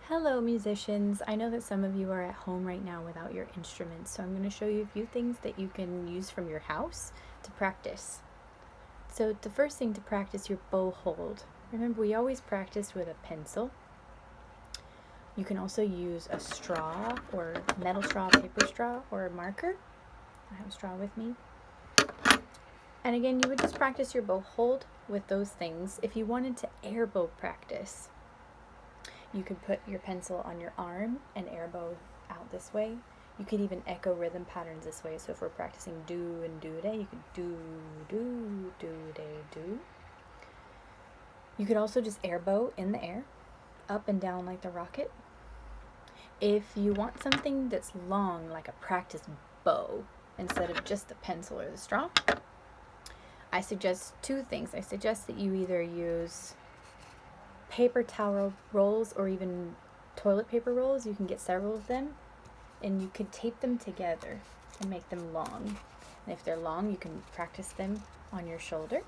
Hello, musicians. I know that some of you are at home right now without your instruments, so I'm going to show you a few things that you can use from your house to practice. So, the first thing to practice your bow hold. Remember, we always practice with a pencil. You can also use a straw or metal straw, paper straw, or a marker. I have a straw with me. And again, you would just practice your bow hold with those things. If you wanted to air bow practice, you could put your pencil on your arm and air bow out this way. You could even echo rhythm patterns this way. So if we're practicing do and do day, you could do, day, do. You could also just air bow in the air, up and down like the rocket. If you want something that's long, like a practice bow, instead of just the pencil or the straw, I suggest two things. I suggest that you either use paper towel rolls or even toilet paper rolls. You can get several of them and you could tape them together and make them long. And if they're long, you can practice them on your shoulder.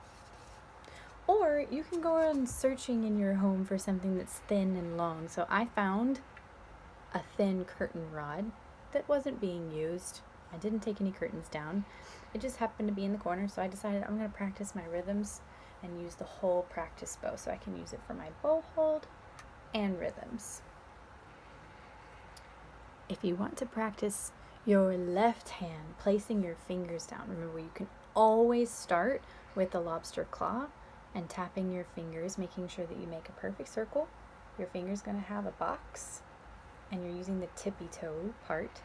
Or you can go around searching in your home for something that's thin and long. So I found a thin curtain rod that wasn't being used. I didn't take any curtains down. It just happened to be in the corner, so I decided I'm going to practice my rhythms and use the whole practice bow so I can use it for my bow hold and rhythms. If you want to practice your left hand, placing your fingers down, remember you can always start with the lobster claw and tapping your fingers, making sure that you make a perfect circle. Your finger's going to have a box and you're using the tippy toe part,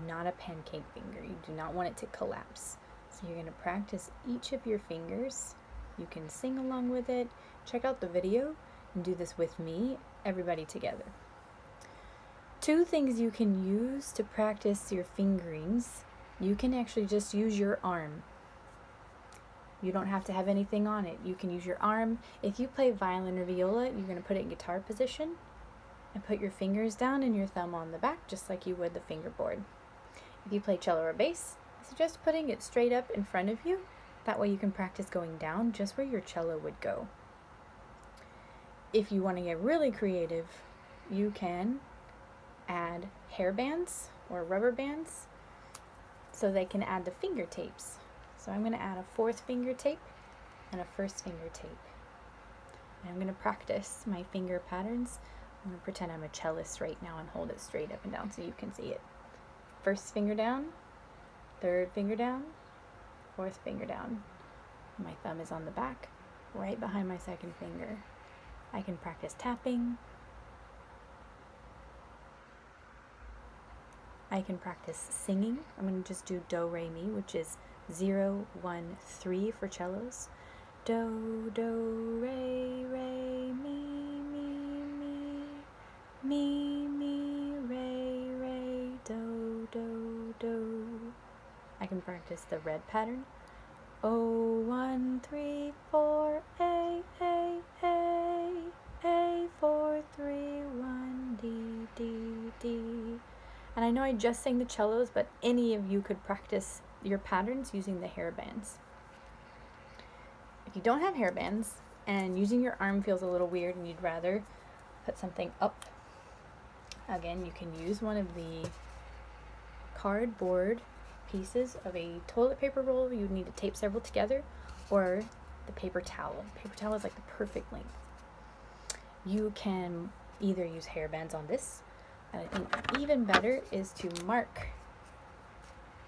not a pancake finger. You do not want it to collapse. So you're going to practice each of your fingers. You can sing along with it. Check out the video and do this with me, everybody together. Two things you can use to practice your fingerings. You can actually just use your arm. You don't have to have anything on it. You can use your arm. If you play violin or viola, you're going to put it in guitar position and put your fingers down and your thumb on the back, just like you would the fingerboard. If you play cello or bass, I suggest putting it straight up in front of you. That way you can practice going down just where your cello would go. If you want to get really creative, you can add hair bands or rubber bands so they can add the finger tapes. So I'm going to add a fourth finger tape and a first finger tape. And I'm going to practice my finger patterns. I'm going to pretend I'm a cellist right now and hold it straight up and down so you can see it. First finger down, third finger down, fourth finger down. My thumb is on the back, right behind my second finger. I can practice tapping. I can practice singing. I'm going to just do do, re, mi, which is 0, 1, 3 for cellos. Do, do, re, re, mi, mi, re, re, do, do, do. I can practice the red pattern. O, 1, 3, 4, A, 4, 3, 1, D. And I know I just sang the cellos, but any of you could practice your patterns using the hair bands. If you don't have hair bands and using your arm feels a little weird and you'd rather put something up, again, you can use one of the cardboard pieces of a toilet paper roll. You would need to tape several together, or the paper towel. Paper towel is like the perfect length. You can either use hair bands on this, and I think even better is to mark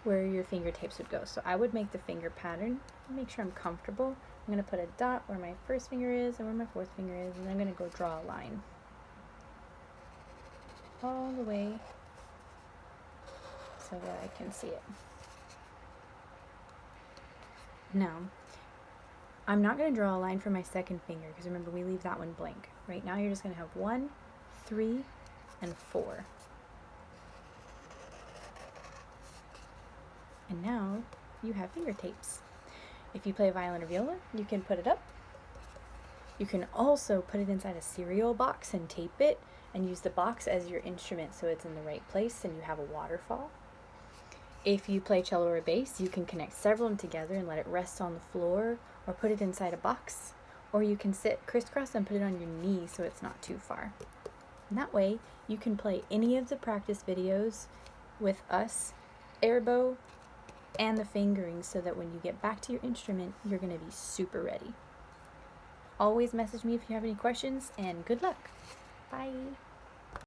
where your finger tapes would go. So I would make the finger pattern, make sure I'm comfortable. I'm going to put a dot where my first finger is and where my fourth finger is, and I'm going to go draw a line all the way so that I can see it. Now, I'm not going to draw a line for my second finger because remember, we leave that one blank. Right now, you're just going to have 1, 3, and 4. And now you have finger tapes. If you play violin or viola, you can put it up. You can also put it inside a cereal box and tape it and use the box as your instrument so it's in the right place and you have a waterfall. If you play cello or bass, you can connect several of them together and let it rest on the floor or put it inside a box. Or you can sit crisscross and put it on your knee so it's not too far. And that way, you can play any of the practice videos with us, airbow, and the fingering, so that when you get back to your instrument, you're going to be super ready. Always message me if you have any questions, and good luck. Bye.